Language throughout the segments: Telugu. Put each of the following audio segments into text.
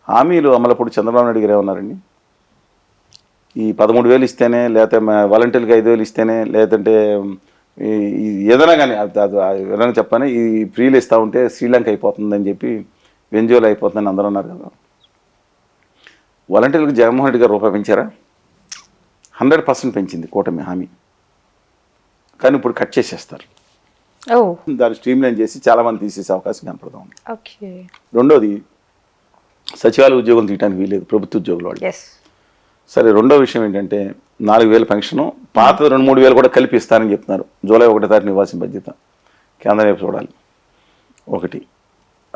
హామీలు అమలప్పుడు చంద్రబాబు నాయుడు గారు ఏమన్నారండి? ఈ 13,000 ఇస్తేనే, లేకపోతే వాలంటీర్లకు 5,000 ఇస్తేనే, లేదంటే ఏదైనా కానీ ఏదైనా చెప్పని ఈ ఫ్రీలు ఇస్తూ ఉంటే శ్రీలంక అయిపోతుందని చెప్పి, వెంజువలా అయిపోతుందని అందరూ అన్నారు కదా. వాలంటీర్లకు జగన్మోహన్ రెడ్డి గారు రూపాయి పెంచారా? 100% పెంచింది కూటమి హామీ. కానీ ఇప్పుడు కట్ చేసేస్తారు. దాన్ని స్ట్రీమ్లైన్ చేసి చాలామంది తీసేసే అవకాశం కనపడతా ఉంది. రెండోది, సచివాలయ ఉద్యోగులు తీయడానికి వీలేదు, ప్రభుత్వ ఉద్యోగులు వాళ్ళు. సరే, రెండో విషయం ఏంటంటే 4,000 పెన్షను, పాత 2-3 వేలు కూడా కలిపి ఇస్తారని చెప్తున్నారు. జూలై 1వ తారీఖున ఇవ్వాల్సిన బాధ్యత కేంద్రం వైపు చూడాలి. ఒకటి,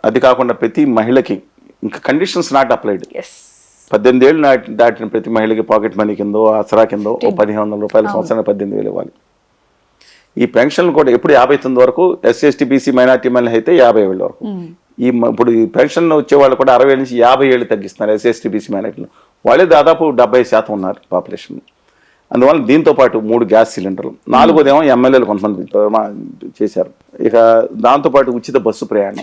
అది కాకుండా ప్రతి మహిళకి ఇంకా కండిషన్స్ నాట్ అప్లైడ్. 18 ఏళ్ళు దాటిన ప్రతి మహిళకి పాకెట్ మనీ కిందో, ఆసరా కిందో 1,500 రూపాయలు సంవత్సరానికి 18,000 ఇవ్వాలి. ఈ పెన్షన్లు కూడా ఎప్పుడు 59 వరకు, ఎస్సీ ఎస్టీ బీసీ మైనార్టీ మహిళ అయితే 50 ఏళ్ళ వరకు. ఇప్పుడు ఈ పెన్షన్ వచ్చే వాళ్ళు కూడా 60 నుంచి 50 ఏళ్ళు తగ్గిస్తున్నారు. ఎస్సీ ఎస్టీ బీసీ మైనార్టీలు వాళ్ళే దాదాపు 70% ఉన్నారు పాపులేషన్. అందువల్ల దీంతో పాటు 3 గ్యాస్ సిలిండర్లు, 4వదేమో ఎమ్మెల్యేలు కొంతమంది చేశారు. ఇక దాంతోపాటు ఉచిత బస్సు ప్రయాణం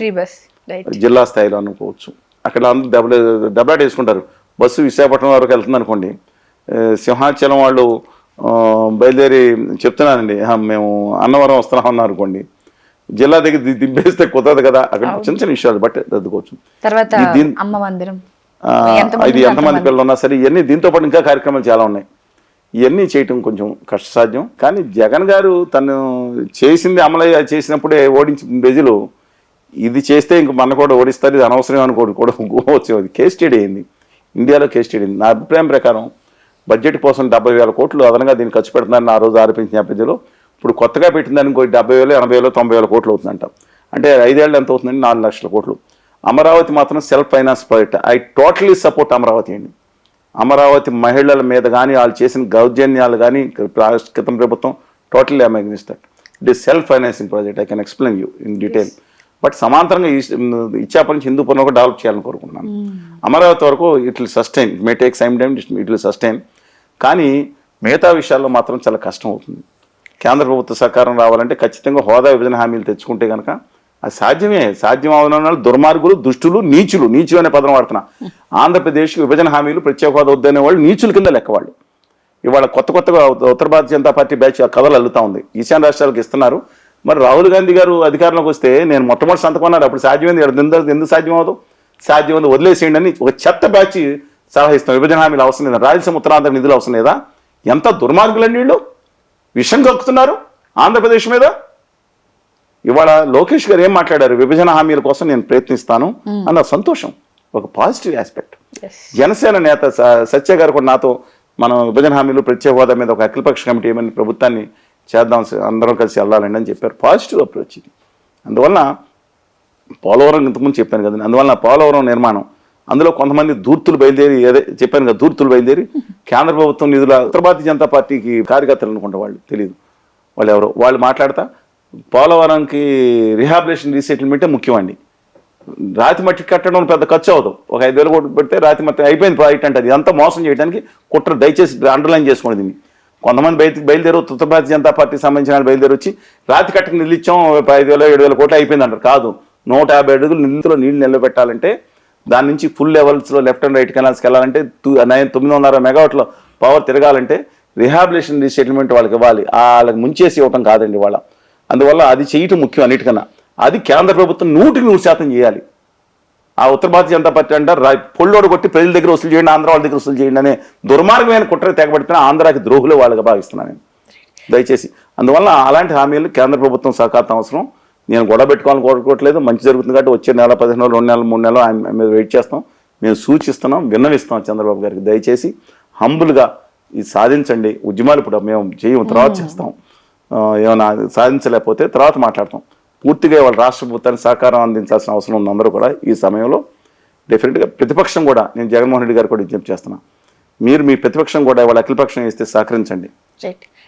జిల్లా స్థాయిలో అనుకోవచ్చు. అక్కడ అందరూ దెబ్బలాట వేసుకుంటారు. బస్సు విశాఖపట్నం వరకు వెళ్తుంది అనుకోండి, సింహాచలం వాళ్ళు బయలుదేరి చెప్తున్నానండి, మేము అన్నవరం వస్తున్నాం అన్నారు అనుకోండి, జిల్లా దగ్గర దింపేస్తే కుదరదు కదా. అక్కడ చిన్న చిన్న విషయాలు బట్టి రద్దుకోవచ్చు. ఇది ఎంతమంది పిల్లలు ఉన్నా సరే, ఇవన్నీ దీంతో పాటు ఇంకా కార్యక్రమాలు చాలా ఉన్నాయి. ఇవన్నీ చేయటం కొంచెం కష్టసాధ్యం. కానీ జగన్ గారు తను చేసింది అమలు చేసినప్పుడే ఓడించి ప్రజలు ఇది చేస్తే ఇంక మన కూడా ఓడిస్తారు, ఇది అనవసరం అనుకోడు కూడా వచ్చేది. కేస్ స్టడీ అయింది, ఇండియాలో కేస్ స్టడీ అయింది. నా అభిప్రాయం ప్రకారం బడ్జెట్ కోసం 70,000 కోట్లు అదనంగా దీన్ని ఖర్చు పెడుతున్నారని ఆ రోజు ఆరోపించిన ప్రజలు. ఇప్పుడు కొత్తగా పెట్టిందని 70,000, 80,000, 90,000 కోట్లు అవుతుందంట. అంటే 5 ఏళ్ళు ఎంత అవుతుందండి? 4 లక్షల కోట్లు. అమరావతి మాత్రం self finance project. I totally support Amaravati అండి. అమరావతి మహిళల మీద కానీ, వాళ్ళు చేసిన దౌర్జన్యాలు కానీ క్రితం ప్రభుత్వం totally I against that. It is self financing project. I can explain you in detail. But సమాంతరంగా ఇచ్చాప నుంచి హిందూపురం కూడా డెవలప్ చేయాలని కోరుకుంటున్నాను. అమరావతి వరకు it will sustain, may take some time, it will sustain. కానీ మిగతా విషయాల్లో మాత్రం చాలా కష్టం అవుతుంది. కేంద్ర ప్రభుత్వ సహకారం రావాలంటే ఖచ్చితంగా హోదా విభజన హామీలు తెచ్చుకుంటే కనుక అది సాధ్యమే. సాధ్యం అవన దుర్మార్గులు, దుష్టులు, నీచులు అనే పదం వాడుతున్నా. ఆంధ్రప్రదేశ్ విభజన హామీలు, ప్రత్యేక హోదా వద్దనే వాళ్ళు నీచుల కింద లెక్కవాళ్ళు. ఇవాళ కొత్తగా ఉత్తర భారతీయ జనతా పార్టీ బ్యాచ్ కథలు అల్లుతా ఉంది. ఈశాన్య రాష్ట్రాలకు ఇస్తున్నారు. మరి రాహుల్ గాంధీ గారు అధికారంలోకి వస్తే నేను మొట్టమొదటి సంతకం అన్నారు. అప్పుడు సాధ్యమైంది, ఎందుకు సాధ్యం అవ్వదు? సాధ్యమైంది, వదిలేసేయండి అని ఒక చెత్త బ్యాచ్ సలహా ఇస్తాం. విభజన హామీలు అవసరం లేదా? రాయలసీమ ఉత్తరాంధ్ర నిధులు అవసరం లేదా? ఎంత దుర్మార్గులండి వీళ్ళు! విషం కక్కుతున్నారు ఆంధ్రప్రదేశ్ మీద. ఇవాళ లోకేష్ గారు ఏం మాట్లాడారు? విభజన హామీల కోసం నేను ప్రయత్నిస్తాను అన్న సంతోషం, ఒక పాజిటివ్ ఆస్పెక్ట్. జనసేన నేత సత్య గారు కూడా నాతో మనం విభజన హామీలు, ప్రత్యేక హోదా మీద ఒక అఖిలపక్ష కమిటీ ఏమని ప్రభుత్వాన్ని చేద్దాం, అందరం కలిసి వెళ్ళాలండి అని చెప్పారు. పాజిటివ్ అప్రోచ్ ఇది. అందువల్ల పోలవరం ఇంతకుముందు చెప్పాను కదండి, అందువల్ల పోలవరం నిర్మాణం, అందులో కొంతమంది ధూర్తులు బయలుదేరి, ఏదే చెప్పాను కదా, ధూర్తులు బయలుదేరి కేంద్ర ప్రభుత్వం నిధుల ఉత్తర భారతీయ జనతా పార్టీకి కార్యకర్తలు అనుకుంటా, వాళ్ళు తెలియదు వాళ్ళు ఎవరో, వాళ్ళు మాట్లాడతా పోలవరంకి రిహాబిలేషన్ రీసెటిల్మెంటే ముఖ్యమండి. రాతి మట్టి కట్టడం పెద్ద ఖర్చు అవుతుంది. ఒక 5,000 కోట్లు పెడితే రాతి మట్టి అయిపోయింది ప్రాజెక్ట్ అంటే. అది అంతా మోసం చేయడానికి కుట్ర. దయచేసి అండర్లైన్ చేసుకోండి దీన్ని. కొంతమంది బయలుదేరి ఉత్తర భారతీయ జనతా పార్టీకి సంబంధించిన బయలుదేరి వచ్చి రాతి కట్టకు నిధులు ఇచ్చాం, 5,000, 7,000 కోట్లు అయిపోయింది అంటారు. కాదు, 150 అడుగులు నిధులో నీళ్లు నిలబెట్టాలంటే, దాని నుంచి ఫుల్ లెవెల్స్లో లెఫ్ట్ అండ్ రైట్ కెనాల్స్కి వెళ్ళాలంటే, 960 మెగావాట్ల పవర్ తిరగాలంటే రిహాబిలేషన్ రీసెటిల్మెంట్ వాళ్ళకి ఇవ్వాలి. వాళ్ళకి ముంచేసి ఇవ్వటం కాదండి వాళ్ళ. అందువల్ల అది చేయటం ముఖ్యం అన్నిటికన్నా. అది కేంద్ర ప్రభుత్వం 100% చేయాలి. ఆ ఉత్తర భారతీయ జనతా పార్టీ అంటారు పొల్లోడు కొట్టి ప్రజల దగ్గర వసూలు చేయండి, ఆంధ్ర వాళ్ళ దగ్గర వసూలు చేయండి అనే దుర్మార్గమైన కుట్ర తెగబడుతున్నా ఆంధ్రాకి ద్రోహులు వాళ్ళగా భావిస్తున్నాను నేను, దయచేసి. అందువల్ల అలాంటి హామీలు కేంద్ర ప్రభుత్వం సహకారం అవసరం. నేను గొడవ పెట్టుకోవాలని కోరుకోవట్లేదు. మంచి జరుగుతుంది కాబట్టి వచ్చే నెల, 15 రోజులు, 2 నెలలు, 3 నెలలు ఆయన మీద వెయిట్ చేస్తాం. మేము సూచిస్తున్నాం, విన్నవిస్తాం చంద్రబాబు గారికి. దయచేసి హంబుల్గా ఇది సాధించండి. ఉద్యమాలు ఇప్పుడు మేము చేయము, తర్వాత చేస్తాం. ఏమైనా సాధించలేకపోతే తర్వాత మాట్లాడతాం. పూర్తిగా వాళ్ళ రాష్ట్ర ప్రభుత్వానికి సహకారం అందించాల్సిన అవసరం ఉంది అందరూ కూడా. ఈ సమయంలో డెఫినెట్గా ప్రతిపక్షం కూడా, నేను జగన్మోహన్ రెడ్డి గారు కూడా విజ్ఞప్తి చేస్తున్నాను, మీరు మీ ప్రతిపక్షం కూడా వాళ్ళ అఖిలపక్షం ఇస్తే సహకరించండి.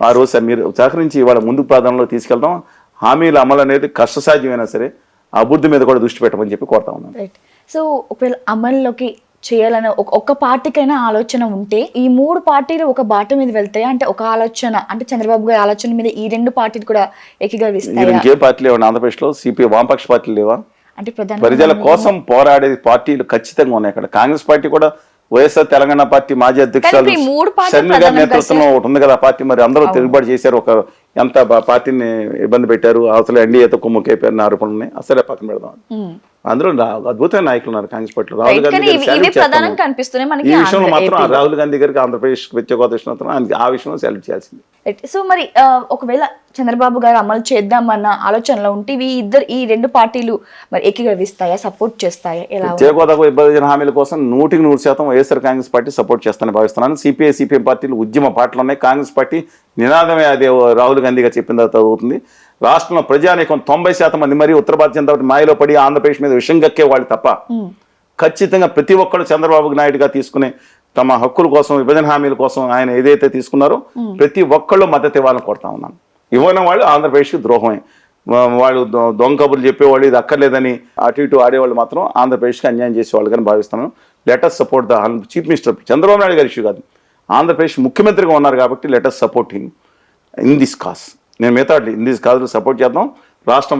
ఆ రోజు మీరు సహకరించి వాళ్ళ ముందు ప్రాధాన్యంలో తీసుకెళ్తాం. హామీల అమలు అనేది కష్టసాధ్యమైనా సరే అభివృద్ధి మీద కూడా దృష్టి పెట్టమని చెప్పి కోరుతా ఉన్నాను. సో ఒకవేళ అమల్లోకి చేయాలని ఒక్క పార్టీకైనా ఆలోచన ఉంటే ఈ 3 పార్టీలు ఒక బాట మీద వెళ్తాయి అంటే, ఒక ఆలోచన అంటే చంద్రబాబు గారి ఆలోచన మీద ఈ 2 పార్టీలు కూడా ఏకీభవిస్తాయి. ఇంకే పార్టీ లేవా ఆంధ్రప్రదేశ్లో? సిపిఐ వామపక్ష పార్టీలు లేవా? అంటే ప్రజల కోసం పోరాడే పార్టీలు ఖచ్చితంగా ఉన్నాయి. అక్కడ కాంగ్రెస్ పార్టీ కూడా వైఎస్ఆర్ తెలంగాణ పార్టీ మాజీ అధ్యక్షురాలు కానీ ఈ మూడు పార్టీలు షర్మిల గారి నేతృత్వంలో ఒకటి ఉంది కదా ఆ పార్టీ. మరి అందరూ తిరుగుబాటు చేశారు, ఒక ఎంత పార్టీని ఇబ్బంది పెట్టారు, అసలు ఎన్డీఏతో కుమ్ముకైపోయిన ఆరోపణలు ఉన్నాయి. అసలే పక్కన పెడదాం. అందులో అద్భుతమైన నాయకులు ఉన్నారు కాంగ్రెస్ పార్టీలో. రాహుల్ గాంధీ ఈ విషయంలో మాత్రం రాహుల్ గాంధీ గారికి ఆంధ్రప్రదేశ్ ప్రత్యేక హోదా ఇచ్చినందుకు ఆ విషయంలో సెలెక్ట్ చేయాల్సింది. సో మరి ఒకవేళ చంద్రబాబు గారు అమలు చేద్దామన్న ఆలోచనలో ఉంటే ఈ రెండు పార్టీలు మరి ఏకీభవిస్తాయా, సపోర్ట్ చేస్తాయా? ఎలా ప్రత్యేక హోదాకు విభజన హామీల కోసం 100% వైఎస్ఆర్ కాంగ్రెస్ పార్టీ సపోర్ట్ చేస్తానని భావిస్తున్నాను. సిపిఐ సిపిఎం పార్టీలు ఉద్యమ పార్టీలు ఉన్నాయి. కాంగ్రెస్ పార్టీ నినాదమే అదే రాహుల్ గాంధీ గారు చెప్పిన తర్వాత అవుతుంది. రాష్ట్రంలో ప్రజానీకం 90% మంది మరి ఉత్తర భారత జనతా పార్టీ మాయలో పడి ఆంధ్రప్రదేశ్ మీద విషం కక్కే వాళ్ళు తప్ప ఖచ్చితంగా ప్రతి ఒక్కరు చంద్రబాబు నాయుడుగా తీసుకునే తమ హక్కుల కోసం, విభజన హామీల కోసం ఆయన ఏదైతే తీసుకున్నారో ప్రతి ఒక్కళ్ళు మద్దతు ఇవ్వాలని కోరుతా ఉన్నాను. ఇవ్వని వాళ్ళు ఆంధ్రప్రదేశ్కి ద్రోహమే. వాళ్ళు దొంగ కబుర్లు చెప్పేవాళ్ళు, ఇది అక్కర్లేదని అటు ఇటు ఆడేవాళ్ళు మాత్రం ఆంధ్రప్రదేశ్కి అన్యాయం చేసేవాళ్ళు కానీ భావిస్తాను. Letters support the chief minister Chandrababu Naidu గారి ఇష్యూ కాదు, ఆంధ్రప్రదేశ్ ముఖ్యమంత్రిగా ఉన్నారు కాబట్టి letters support him in this cause. నేను మిగతా ఇన్ దిస్ కాజ్ సపోర్ట్ చేద్దాం. రాష్ట్రం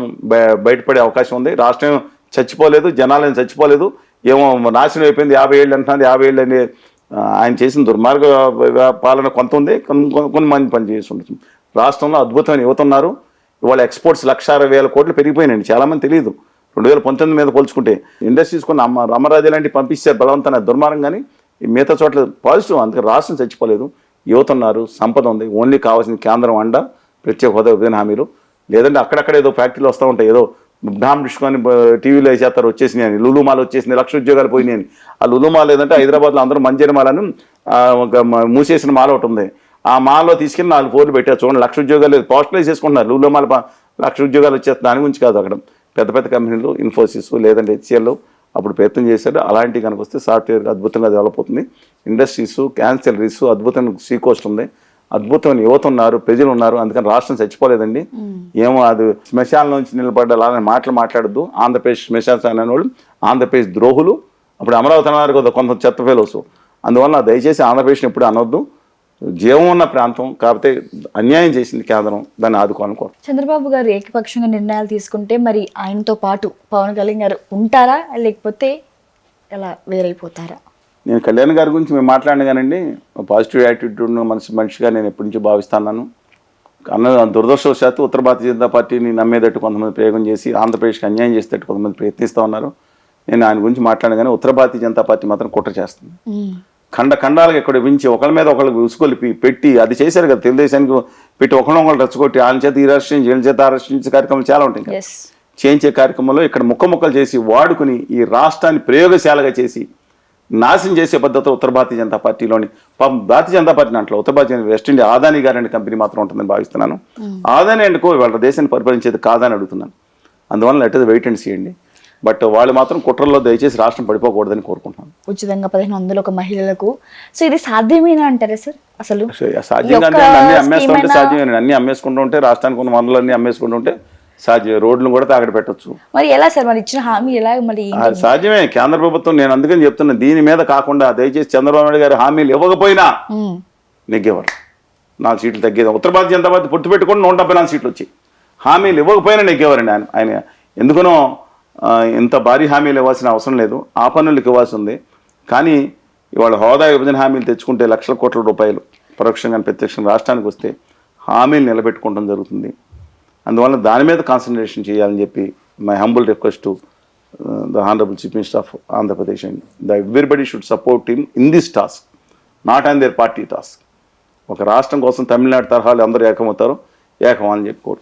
బయటపడే అవకాశం ఉంది. రాష్ట్రం చచ్చిపోలేదు, జనాలను చచ్చిపోలేదు, ఏమో నాశనం అయిపోయింది. 50 ఏళ్ళు అంటున్నది. 50 ఏళ్ళు అని ఆయన చేసిన దుర్మార్గ పాలన కొంత ఉంది, కొన్ని మంది పని చేసి ఉండొచ్చు. రాష్ట్రంలో అద్భుతమైన యువత ఉన్నారు. ఇవాళ ఎక్స్పోర్ట్స్ 1,60,000 కోట్లు పెరిగిపోయినాయండి. చాలామంది తెలియదు. 2019 మీద పోల్చుకుంటే ఇండస్ట్రీస్ కొన్ని అమరాజు లాంటివి పంపిస్తే బలవంతమైన దుర్మార్గం, కానీ మిగతా చోట్ల పాజిటివ్. అందుకే రాష్ట్రం చచ్చిపోలేదు, యువత ఉన్నారు, సంపద ఉంది. ఓన్లీ కావాల్సిన కేంద్రం అండ, ప్రత్యేక హోదా, విభజన హామీలు. లేదంటే అక్కడక్కడ ఏదో ఫ్యాక్టరీలు వస్తూ ఉంటాయి, ఏదో బ్రాహ్మణ అని టీవీలో వేసేస్తారు, వచ్చేసినాయి అని, లులుమాల వచ్చేసింది, 1,00,000 ఉద్యోగాలు పోయినాయి అని. ఆ లులుమాల లేదంటే హైదరాబాద్లో అందరూ మంజరి మాలని మూసేసిన మాల ఒకటి ఉంది. ఆ మాల్లో తీసుకెళ్ళి 4 ఫ్లోర్లు పెట్టారు. చూడండి, 1,00,000 ఉద్యోగాలు పోస్టలైజ్ చేసుకుంటున్నారు. లులుమాల 1,00,000 ఉద్యోగాలు వచ్చేస్తుంది. దాని గురించి కాదు, అక్కడ పెద్ద పెద్ద కంపెనీలు, ఇన్ఫోసిస్ లేదంటే హెచ్సిఎల్ అప్పుడు ప్రయత్నం చేశారు. అలాంటివి కనుక వస్తే సాఫ్ట్వేర్ అద్భుతంగా డెవలప్ అవుతుంది. ఇండస్ట్రీస్, క్యాన్సలరీస్, అద్భుతమైన సీ కోస్ట్ ఉంది, అద్భుతమైన యువత ఉన్నారు, ప్రజలు ఉన్నారు. అందుకని రాష్ట్రం చచ్చిపోలేదండి. ఏమో అది శ్మశాల నుంచి నిలబడ్డ అలానే మాట్లాడద్దు. ఆంధ్రప్రదేశ్ శ్మశాన అనేవాళ్ళు ఆంధ్రప్రదేశ్ ద్రోహులు. అప్పుడు అమరావతి అన్నారు కదా కొంత చెత్త ఫెలోస్. అందువల్ల దయచేసి ఆంధ్రప్రదేశ్ని ఎప్పుడు అనొద్దు. జీవం ఉన్న ప్రాంతం కాకపోతే అన్యాయం చేసింది కేంద్రం, దాన్ని ఆదుకోవాలని కోరు. చంద్రబాబు గారు ఏకపక్షంగా నిర్ణయాలు తీసుకుంటే మరి ఆయనతో పాటు పవన్ కళ్యాణ్ గారు ఉంటారా, లేకపోతే ఎలా వేరైపోతారా? నేను కళ్యాణ్ గారి గురించి మేము మాట్లాడిన కానండి, పాజిటివ్ యాటిట్యూడ్ మనిషిగా నేను ఎప్పటి నుంచి భావిస్తున్నాను. దురదృష్టవశాత్తు ఉత్తర భారతీయ జనతా పార్టీని నమ్మేటట్టు కొంతమంది ప్రయోగం చేసి ఆంధ్రప్రదేశ్కి అన్యాయం చేసేటట్టు కొంతమంది ప్రయత్నిస్తూ ఉన్నారు. నేను ఆయన గురించి మాట్లాడిన కానీ ఉత్తర భారతీయ జనతా పార్టీ మాత్రం కుట్ర చేస్తుంది. ఖండాలుగా ఇక్కడ వించి ఒకళ్ళ మీద ఒకళ్ళకి ఉసుకొలిపి పెట్టి అది చేశారు కదా, తెలుగుదేశానికి పెట్టి ఒకళ్ళొకళ్ళు రెచ్చగొట్టి వాళ్ళ చేత ఈ రాష్ట్రం వీళ్ళ చేత ఆ రాష్ట్రించే కార్యక్రమాలు చాలా ఉంటాయి కదా. చేయించే కార్యక్రమంలో ఇక్కడ ముక్కలు చేసి వాడుకుని ఈ రాష్ట్రాన్ని ప్రయోగశాలగా చేసి నాశనం చేసే పద్ధతి ఉత్తర భారతీయ జనతా పార్టీలోని పాపం భారతీయ జనతా పార్టీ అంట్లో ఉత్తర భారతీయ వెస్ట్ ఇండియా ఆదాని గారి కంపెనీ మాత్రం ఉంటుందని భావిస్తున్నాను. ఆదాని అండుకో వాళ్ళ దేశాన్ని పరిపాలించేది కాదని అడుగుతున్నాను. అందువల్ల let us wait and see అండి. బట్ వాళ్ళు మాత్రం కుట్రల్లో దయచేసి రాష్ట్రం పడిపోకూడదని కోరుకుంటున్నాను. ఉచితంగా 1500 ఒక మహిళలకు. సో ఇది సాధ్యమేనా అంటారా సార్? అసలు సాధ్యంగా అన్ని అమ్మేస్తుంటే సాధ్యమే. అన్ని అమ్మేసుకుంటూ ఉంటే రాష్ట్రానికి ఉన్న వనరులన్నీ అమ్మేసుకుంటూ ఉంటే సాధ్యం. రోడ్లను కూడా తాకడ పెట్టచ్చు. మరి ఎలా సార్, మరి ఇచ్చిన హామీ ఎలా? మరి సాధ్యమే. కేంద్ర ప్రభుత్వం, నేను అందుకని చెప్తున్నా, దీని మీద కాకుండా దయచేసి చంద్రబాబు నాయుడు గారు హామీలు ఇవ్వకపోయినా నెగ్గేవారు. 4 సీట్లు తగ్గేది. ఉత్తర భారతీయ జనతా పార్టీ పొత్తు పెట్టుకుని 174 సీట్లు వచ్చాయి. హామీలు ఇవ్వకపోయినా నెగ్గేవారండి ఆయన. ఎందుకనో ఇంత భారీ హామీలు ఇవ్వాల్సిన అవసరం లేదు, ఆ పన్నులకు ఇవ్వాల్సి ఉంది. కానీ ఇవాళ హోదా విభజన హామీలు తెచ్చుకుంటే లక్షల కోట్ల రూపాయలు పరోక్షంగా ప్రత్యక్షంగా రాష్ట్రానికి వస్తే హామీలు నిలబెట్టుకోవడం జరుగుతుంది. అందువల్ల దాని మీద కాన్సన్ట్రేషన్ చేయాలని చెప్పి my humble request to the honourable chief minister of Andhra Pradesh and the everybody should support him in this task, not on their party task. ఒక రాష్ట్రం కోసం తమిళనాడు తరహాలు అందరూ ఏకమవుతారు, ఏకమని చెప్పి కోరుతాం.